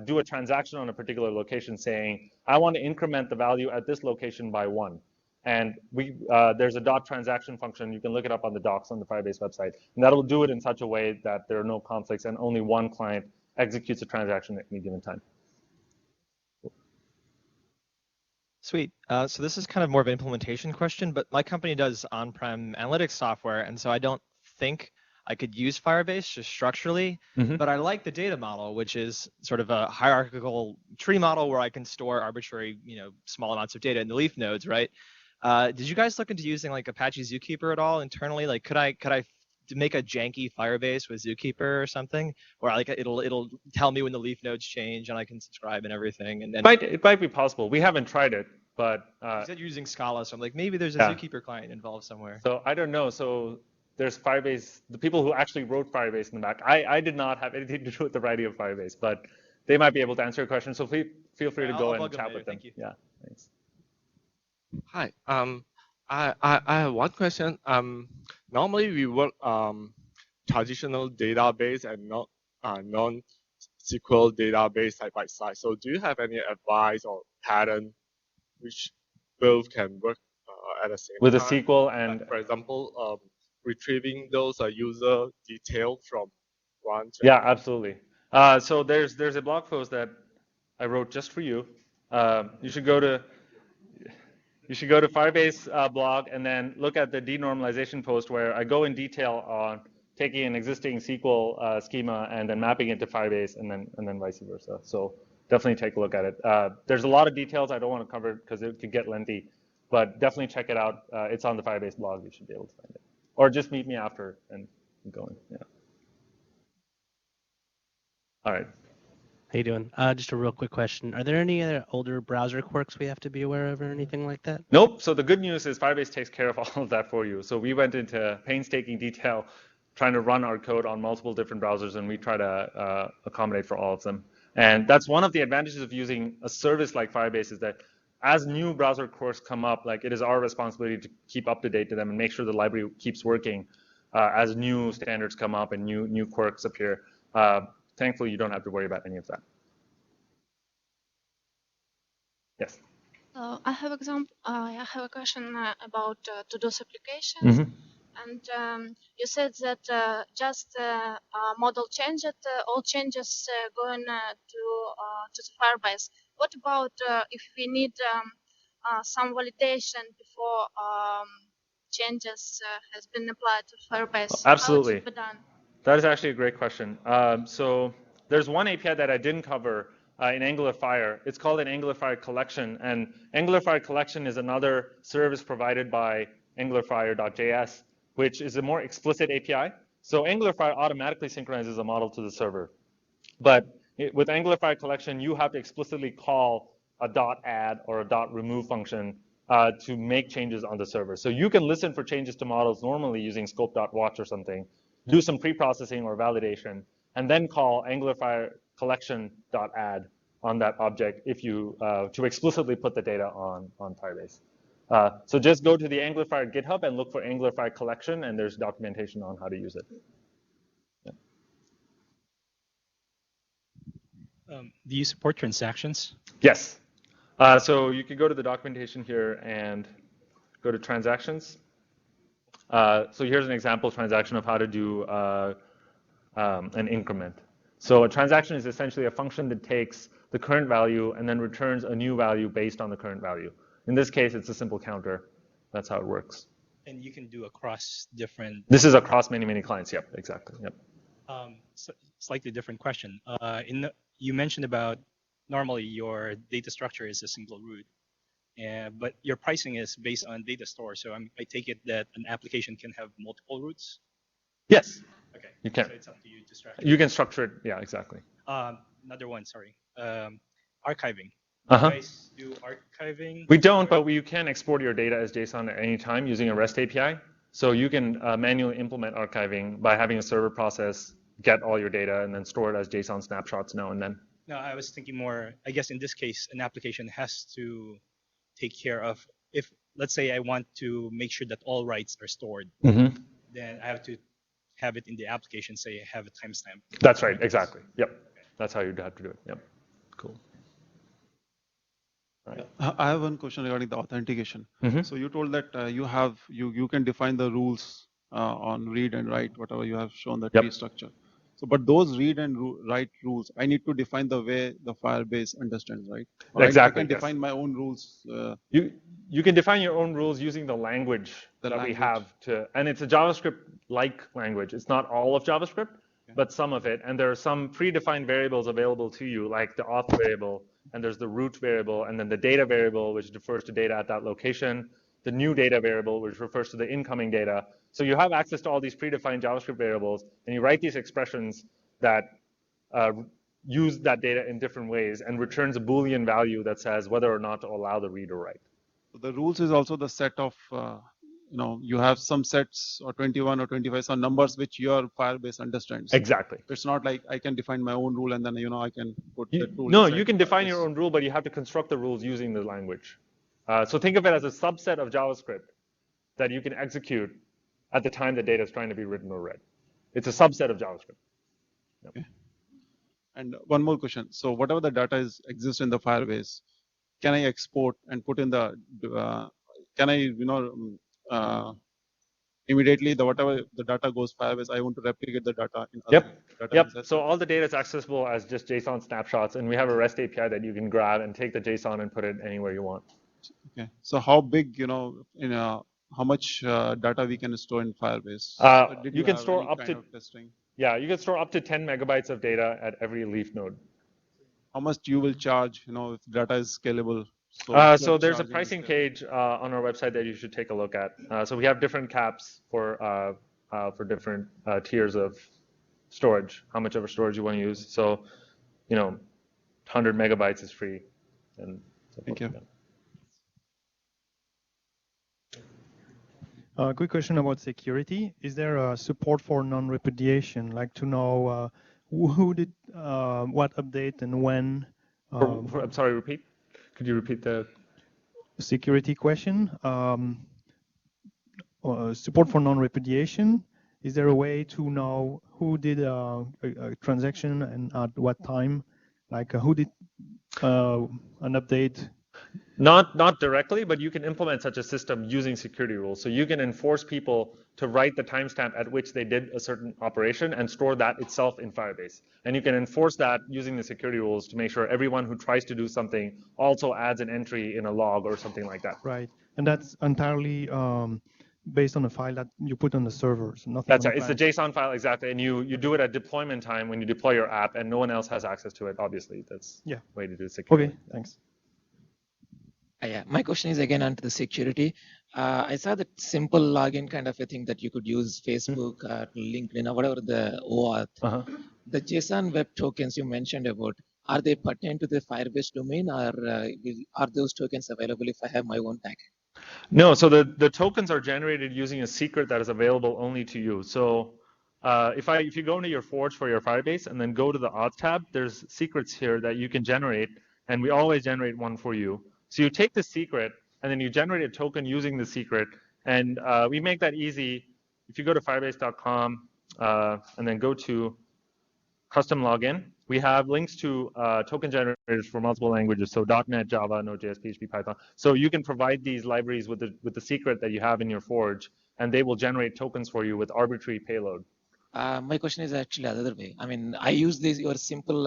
S2: do a transaction on a particular location saying, I want to increment the value at this location by 1. And there's a .transaction function. You can look it up on the docs on the Firebase website. And that'll do it in such a way that there are no conflicts and only one client executes a transaction at any given time.
S13: Sweet. So this is kind of more of an implementation question, but my company does on-prem analytics software, and so I don't think I could use Firebase just structurally, but I like the data model, which is sort of a hierarchical tree model where I can store arbitrary, small amounts of data in the leaf nodes, right? Did you guys look into using like Apache Zookeeper at all internally? Like, could I make a janky Firebase with Zookeeper or something, where like it'll tell me when the leaf nodes change and I can subscribe and everything? And then
S2: it might be possible. We haven't tried it, but
S13: you said you're using Scala, so I'm like, maybe there's a Zookeeper client involved somewhere.
S2: So I don't know. So there's Firebase, the people who actually wrote Firebase in the back. I did not have anything to do with the writing of Firebase, but they might be able to answer your question. So feel free to go and chat with them.
S13: Thank you.
S2: Yeah, thanks.
S14: Hi. I have one question. Normally we work traditional database and not non-SQL database side by side. So do you have any advice or pattern which both can work at the same
S2: with
S14: time?
S2: A SQL and,
S14: for example, retrieving those user detail from one.
S2: Yeah, absolutely. So there's a blog post that I wrote just for you. You should go to Firebase blog and then look at the denormalization post where I go in detail on taking an existing SQL schema and then mapping it to Firebase and then vice versa. So definitely take a look at it. There's a lot of details I don't want to cover because it could get lengthy, but definitely check it out. It's on the Firebase blog. You should be able to find it. Or just meet me after and keep going. Yeah. All right.
S15: How you doing? Just a real quick question. Are there any other older browser quirks we have to be aware of or anything like that?
S2: Nope. So the good news is Firebase takes care of all of that for you. So we went into painstaking detail trying to run our code on multiple different browsers, and we try to accommodate for all of them. And that's one of the advantages of using a service like Firebase is that as new browser quirks come up, like it is our responsibility to keep up to date to them and make sure the library keeps working as new standards come up and new quirks appear. Thankfully, you don't have to worry about any of that. Yes.
S16: I have a question about to-dos applications. And you said that just model change it, all changes going to the Firebase. What about if we need some validation before changes has been applied to Firebase?
S2: Absolutely.
S16: How it should be done?
S2: That is actually a great question. So there's one API that I didn't cover in Angular Fire. It's called an Angular Fire collection. And Angular Fire collection is another service provided by AngularFire.js, which is a more explicit API. So Angular Fire automatically synchronizes a model to the server. But with Angular Fire collection, you have to explicitly call a .add or a .remove function to make changes on the server. So you can listen for changes to models normally using scope.watch or something, do some pre-processing or validation, and then call Angular Fire collection.add on that object if you to explicitly put the data on Firebase. So just go to the Angular Fire GitHub and look for Angular Fire collection, and there's documentation on how to use it. Yeah.
S17: Do you support transactions?
S2: Yes. So you could go to the documentation here and go to transactions. So here's an example transaction of how to do an increment. So a transaction is essentially a function that takes the current value and then returns a new value based on the current value. In this case, it's a simple counter. That's how it works.
S17: And you can do across different...
S2: This is across many, many clients. Yep, exactly. Yep.
S17: So slightly different question. You mentioned about normally your data structure is a single root, but your pricing is based on data store. So I take it that an application can have multiple roots?
S2: Yes.
S17: Okay.
S2: You can.
S17: So it's up to you to structure it.
S2: You can structure it. Yeah, exactly.
S17: Another one, sorry. Archiving.
S2: Uh-huh.
S17: You guys do archiving?
S2: We don't, but you can export your data as JSON at any time using a REST API. So you can manually implement archiving by having a server process get all your data and then store it as JSON snapshots now and then.
S17: No, I was thinking more, I guess in this case, an application has to take care of, if, let's say I want to make sure that all rights are stored, then I have to have it in the application, say have a timestamp.
S2: That's right, exactly. Yep. That's how you'd have to do it. Yep. Cool. Right.
S18: I have one question regarding the authentication. So you told that you can define the rules on read and write, whatever you have shown the tree structure. So, but those read and write rules, I need to define the way the Firebase understands, right? Or
S2: Exactly.
S18: I can define my own rules.
S2: You can define your own rules using the language we have to, and it's a JavaScript-like language. It's not all of JavaScript, but some of it. And there are some predefined variables available to you, like the auth variable, and there's the root variable, and then the data variable, which refers to data at that location, the new data variable, which refers to the incoming data. So you have access to all these predefined JavaScript variables, and you write these expressions that use that data in different ways and returns a Boolean value that says whether or not to allow the read or write.
S18: So the rules is also the set of, you have some sets or 21 or 25, some numbers which your Firebase understands.
S2: Exactly.
S18: It's not like I can define my own rule and then, I can put the rule.
S2: No, you can define your own rule, but you have to construct the rules using the language. So think of it as a subset of JavaScript that you can execute at the time the data is trying to be written or read. It's a subset of JavaScript. Yep.
S18: Okay. And one more question. So whatever the data exists in the Firebase, can I export and put in the, can I, immediately whatever the data goes Firebase, I want to replicate the data in other
S2: Yep. So all the data is accessible as just JSON snapshots, and we have a REST API that you can grab and take the JSON and put it anywhere you want.
S18: Okay. So how big, how much data we can store in Firebase?
S2: You can store up to, you can store up to 10 megabytes of data at every leaf node.
S18: How much you will charge, if data is scalable?
S2: So there's a pricing page on our website that you should take a look at. So we have different caps for different tiers of storage, how much of a storage you want to use. So, 100 megabytes is free. And so
S18: thank you.
S19: Quick question about security. Is there a support for non-repudiation, like to know who did what update and when?
S2: I'm sorry, repeat? Could you repeat the
S19: security question? Support for non-repudiation. Is there a way to know who did a transaction and at what time? Like who did an update?
S2: Not directly, but you can implement such a system using security rules. So you can enforce people to write the timestamp at which they did a certain operation and store that itself in Firebase. And you can enforce that using the security rules to make sure everyone who tries to do something also adds an entry in a log or something like that.
S19: Right. And that's entirely based on a file that you put on the server. So nothing.
S2: That's right. It's the JSON file, exactly. And you do it at deployment time when you deploy your app, and no one else has access to it, obviously. That's the way to do security.
S19: Okay, thanks.
S20: Yeah, my question is again onto the security. I saw that simple login kind of a thing that you could use Facebook, LinkedIn, or whatever the OAuth. The JSON web tokens you mentioned about, are they pertinent to the Firebase domain, or are those tokens available if I have my own backend?
S2: No, so the tokens are generated using a secret that is available only to you. So if you go into your Forge for your Firebase and then go to the auth tab, there's secrets here that you can generate, and we always generate one for you. So you take the secret, and then you generate a token using the secret, and we make that easy. If you go to firebase.com and then go to custom login, we have links to token generators for multiple languages, so .NET, Java, Node.js, PHP, Python. So you can provide these libraries with the secret that you have in your Forge, and they will generate tokens for you with arbitrary payload.
S20: My question is actually the other way. I mean, I use your simple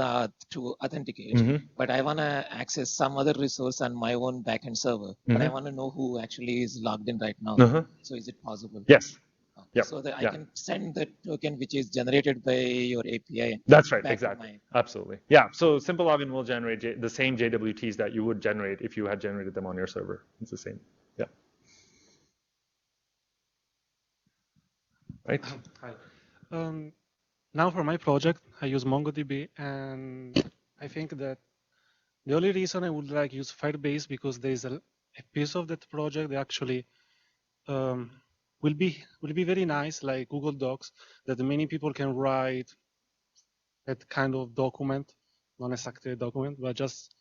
S20: to authenticate, but I want to access some other resource on my own backend server, but I want to know who actually is logged in right now. So is it possible?
S2: Yes.
S20: Yep. So that I can send the token which is generated by your API.
S2: That's right, exactly. Absolutely. Yeah, so simple login will generate the same JWTs that you would generate if you had generated them on your server. It's the same. Yeah. Right.
S21: Hi. Now for my project, I use MongoDB, and I think that the only reason I would like use Firebase because there is a piece of that project that actually will be very nice, like Google Docs, that many people can write that kind of document, not exactly a document, but just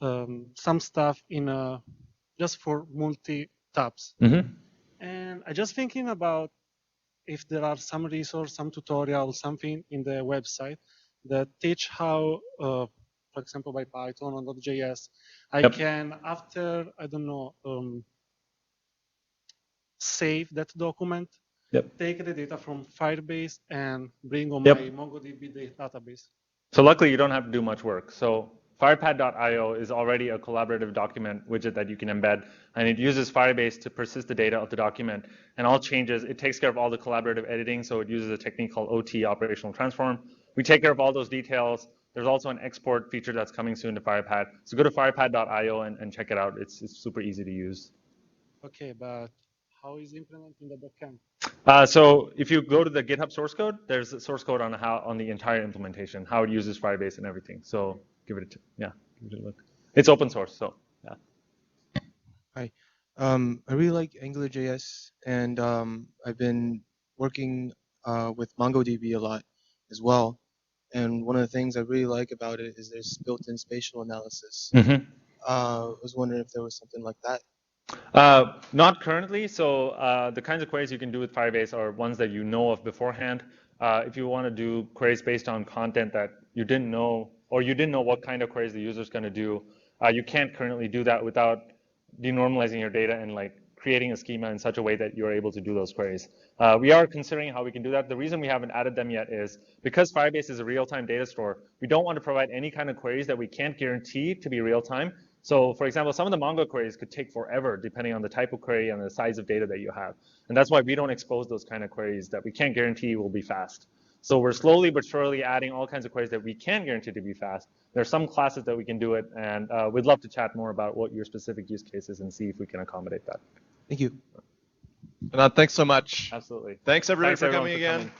S21: some stuff in a just for multi tabs. And I just thinking about if there are some resource, some tutorial, something in the website that teach how, for example, by Python or .js, I can, after, I don't know, save that document, take the data from Firebase and bring on my MongoDB database.
S2: So luckily, you don't have to do much work. So firepad.io is already a collaborative document widget that you can embed, and it uses Firebase to persist the data of the document. And all changes, it takes care of all the collaborative editing, so it uses a technique called OT, operational transform. We take care of all those details. There's also an export feature that's coming soon to Firepad. So go to firepad.io and check it out. It's super easy to use.
S21: Okay, but how is implementing the backend?
S2: So if you go to the GitHub source code, there's a source code on the entire implementation, how it uses Firebase and everything. So give it a look. It's open source, so yeah.
S6: Hi, I really like AngularJS, and I've been working with MongoDB a lot as well. And one of the things I really like about it is there's built-in spatial analysis. I was wondering if there was something like that.
S2: Not currently. So the kinds of queries you can do with Firebase are ones that you know of beforehand. If you want to do queries based on content that you didn't know, or you didn't know what kind of queries the user is going to do, you can't currently do that without denormalizing your data and like creating a schema in such a way that you're able to do those queries. We are considering how we can do that. The reason we haven't added them yet is because Firebase is a real-time data store, we don't want to provide any kind of queries that we can't guarantee to be real-time. So for example, some of the Mongo queries could take forever depending on the type of query and the size of data that you have. And that's why we don't expose those kind of queries that we can't guarantee will be fast. So we're slowly but surely adding all kinds of queries that we can guarantee to be fast. There are some classes that we can do it, and we'd love to chat more about what your specific use case is and see if we can accommodate that.
S6: Thank you.
S1: Anant, thanks so much.
S2: Absolutely.
S1: Thanks everybody for coming again.